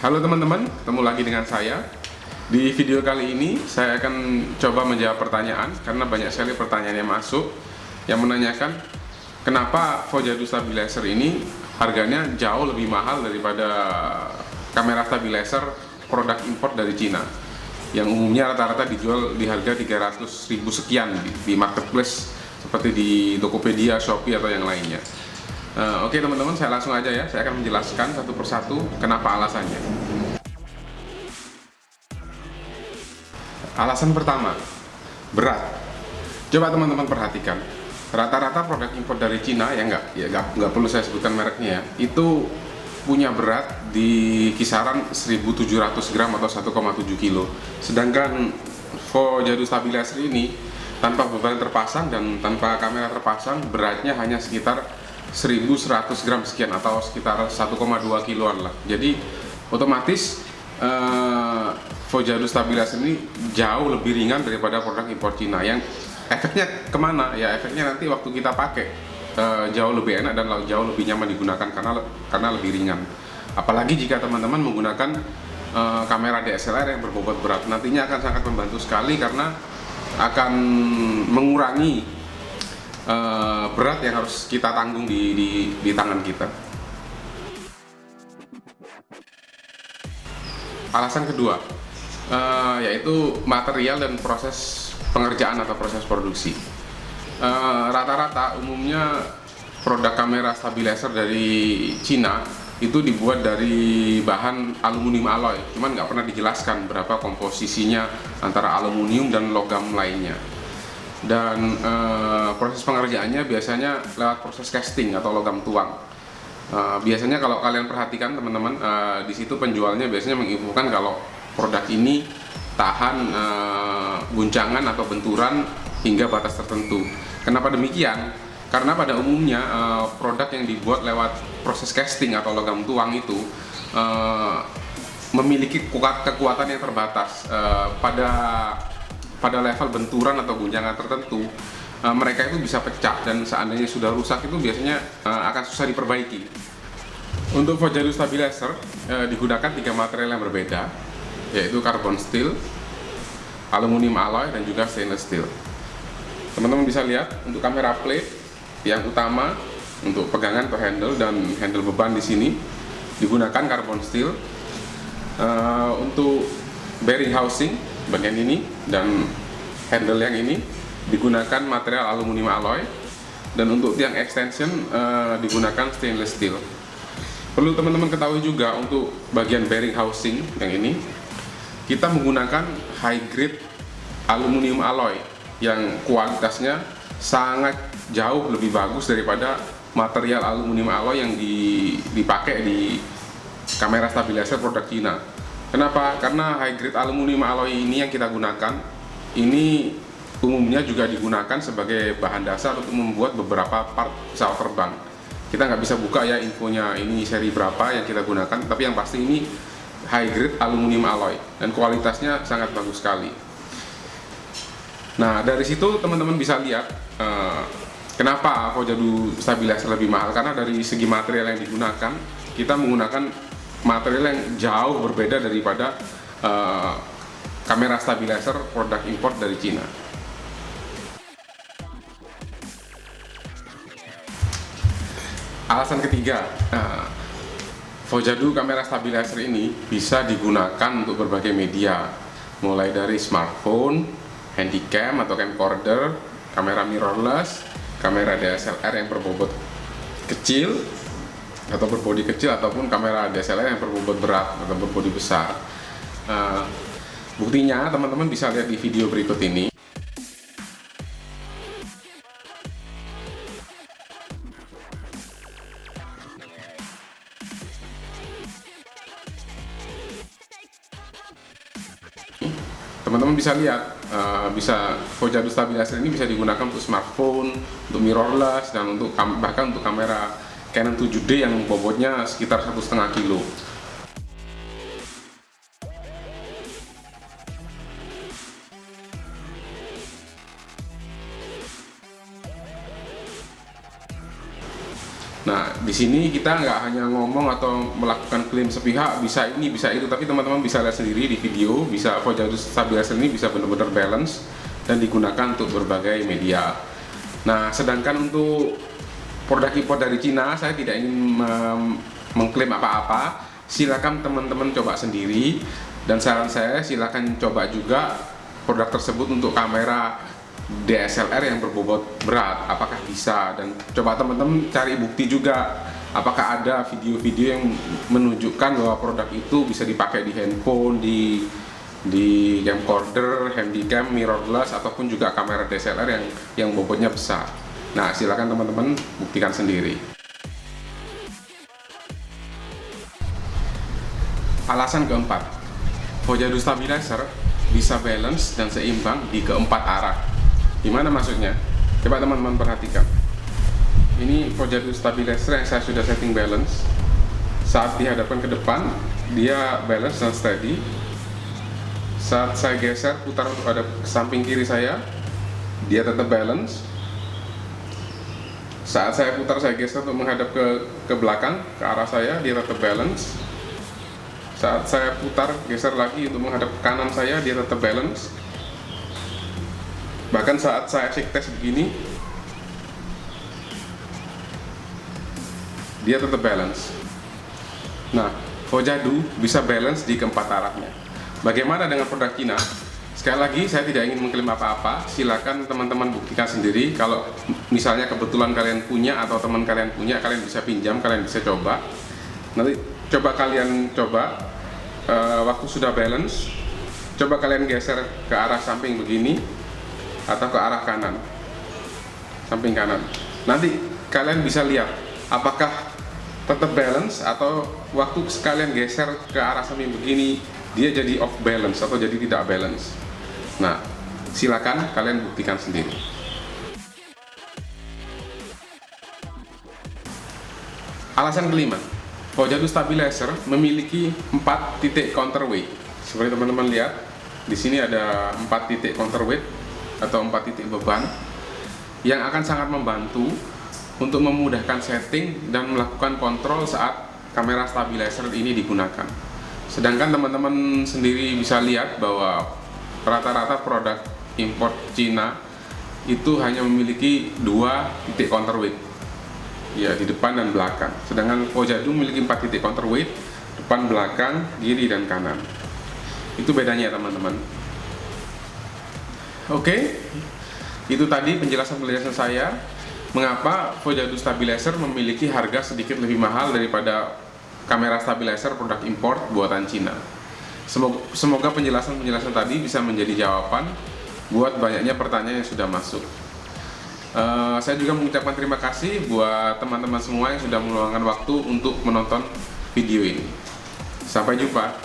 Halo teman-teman, ketemu lagi dengan saya. Di video kali ini saya akan coba menjawab pertanyaan karena banyak sekali pertanyaan yang masuk yang menanyakan kenapa Fojadu Stabilizer ini harganya jauh lebih mahal daripada kamera stabilizer produk impor dari Cina yang umumnya rata-rata dijual di harga 300.000 sekian di marketplace seperti di Tokopedia, Shopee atau yang lainnya. Oke teman-teman, saya langsung aja ya. Saya akan menjelaskan satu persatu kenapa alasannya. Alasan pertama, berat. Coba teman-teman perhatikan. Rata-rata produk impor dari Cina nggak perlu saya sebutkan mereknya ya, itu punya berat di kisaran 1.700 gram atau 1,7 kilo. Sedangkan Fojadu Stabilizer ini tanpa beban terpasang dan tanpa kamera terpasang beratnya hanya sekitar 1.100 gram sekian atau sekitar 1,2 kiloan lah. Jadi otomatis Fojadu Stabilizer ini jauh lebih ringan daripada produk impor Cina. Yang efeknya kemana? Ya efeknya nanti waktu kita pakai jauh lebih enak dan jauh lebih nyaman digunakan karena lebih ringan. Apalagi jika teman-teman menggunakan kamera DSLR yang berbobot berat, nantinya akan sangat membantu sekali karena akan mengurangi berat yang harus kita tanggung di tangan kita. Alasan kedua, yaitu material dan proses pengerjaan atau proses produksi. Rata-rata umumnya produk kamera stabilizer dari Cina itu dibuat dari bahan aluminium alloy, cuman nggak pernah dijelaskan berapa komposisinya antara aluminium dan logam lainnya. Dan proses pengerjaannya biasanya lewat proses casting atau logam tuang. Biasanya kalau kalian perhatikan teman-teman, di situ penjualnya biasanya menginfokan kalau produk ini tahan guncangan atau benturan hingga batas tertentu. Kenapa demikian? Karena pada umumnya produk yang dibuat lewat proses casting atau logam tuang itu memiliki kekuatan yang terbatas. Pada level benturan atau guncangan tertentu, mereka itu bisa pecah dan seandainya sudah rusak itu biasanya akan susah diperbaiki. Untuk Fojadu Stabilizer digunakan 3 material yang berbeda, yaitu carbon steel, aluminium alloy, dan juga stainless steel. Teman-teman bisa lihat untuk kamera plate yang utama untuk pegangan atau handle dan handle beban di sini digunakan carbon steel. Untuk bearing housing bagian ini dan handle yang ini digunakan material aluminium alloy, dan untuk tiang extension digunakan stainless steel. Perlu teman-teman ketahui juga untuk bagian bearing housing yang ini kita menggunakan high grade aluminium alloy yang kualitasnya sangat jauh lebih bagus daripada material aluminium alloy yang dipakai di kamera stabilizer produk Cina. Kenapa? Karena high grade aluminium alloy ini yang kita gunakan ini umumnya juga digunakan sebagai bahan dasar untuk membuat beberapa part pesawat terbang. Kita nggak bisa buka ya infonya ini seri berapa yang kita gunakan, tapi yang pasti ini high grade aluminium alloy dan kualitasnya sangat bagus sekali. Nah dari situ teman-teman bisa lihat kenapa Fojadu Stabilizer lebih mahal, karena dari segi material yang digunakan kita menggunakan material yang jauh berbeda daripada kamera stabilizer produk impor dari Cina. Alasan ketiga, Fojadu kamera stabilizer ini bisa digunakan untuk berbagai media, mulai dari smartphone, handycam atau camcorder, kamera mirrorless, kamera DSLR yang berbobot kecil atau berbodi kecil, ataupun kamera DSLR yang berbobot berat atau berbodi besar. Buktinya teman-teman bisa lihat di video berikut ini. Teman-teman bisa lihat, Fojadu Stabilizer ini bisa digunakan untuk smartphone, untuk mirrorless, dan bahkan untuk kamera Canon 7D yang bobotnya sekitar 1,5 kilo. Nah, di sini kita nggak hanya ngomong atau melakukan klaim sepihak, bisa ini, bisa itu, tapi teman-teman bisa lihat sendiri di video, bisa Fojadu Stabilizer ini bisa benar-benar balance dan digunakan untuk berbagai media. Nah, sedangkan untuk produk impor dari Cina, saya tidak ingin mengklaim apa-apa. Silakan teman-teman coba sendiri, dan saran saya silakan coba juga produk tersebut untuk kamera DSLR yang berbobot berat, apakah bisa, dan coba teman-teman cari bukti juga apakah ada video-video yang menunjukkan bahwa produk itu bisa dipakai di handphone, di camcorder, handycam, mirrorless, ataupun juga kamera DSLR yang bobotnya besar. Nah, silakan teman-teman buktikan sendiri. Alasan keempat, Fojadu Stabilizer bisa balance dan seimbang di keempat arah. Gimana maksudnya? Coba teman-teman perhatikan. Ini Fojadu Stabilizer yang saya sudah setting balance. Saat dihadapkan ke depan, dia balance dan steady. Saat saya geser putar untuk ada samping kiri saya, dia tetap balance. Saat saya putar, saya geser untuk menghadap ke belakang, ke arah saya, dia tetap balance. Saat saya putar, geser lagi untuk menghadap ke kanan saya, dia tetap balance. Bahkan saat saya shake test begini, dia tetap balance. Nah, Fojadu bisa balance di keempat arahnya. Bagaimana dengan produk Cina? Sekali lagi, saya tidak ingin mengklaim apa-apa. Silakan teman-teman buktikan sendiri. Kalau misalnya kebetulan kalian punya atau teman kalian punya, kalian bisa pinjam, kalian bisa coba. Nanti coba kalian waktu sudah balance, coba kalian geser ke arah samping begini atau ke arah kanan, samping kanan. Nanti kalian bisa lihat apakah tetap balance atau waktu kalian geser ke arah samping begini dia jadi off balance atau jadi tidak balance. Nah, silakan kalian buktikan sendiri. Alasan kelima, Fojadu Stabilizer memiliki 4 titik counterweight. Seperti teman-teman lihat, di sini ada 4 titik counterweight atau 4 titik beban yang akan sangat membantu untuk memudahkan setting dan melakukan kontrol saat kamera stabilizer ini digunakan. Sedangkan teman-teman sendiri bisa lihat bahwa rata-rata produk import Cina itu hanya memiliki 2 titik counterweight, ya, di depan dan belakang. Sedangkan Fojadu memiliki 4 titik counterweight, depan, belakang, kiri, dan kanan. Itu bedanya teman-teman. Oke, itu tadi penjelasan saya mengapa Fojadu Stabilizer memiliki harga sedikit lebih mahal daripada kamera stabilizer produk import buatan Cina. Semoga penjelasan tadi bisa menjadi jawaban buat banyaknya pertanyaan yang sudah masuk. Saya juga mengucapkan terima kasih buat teman-teman semua yang sudah meluangkan waktu untuk menonton video ini. Sampai jumpa.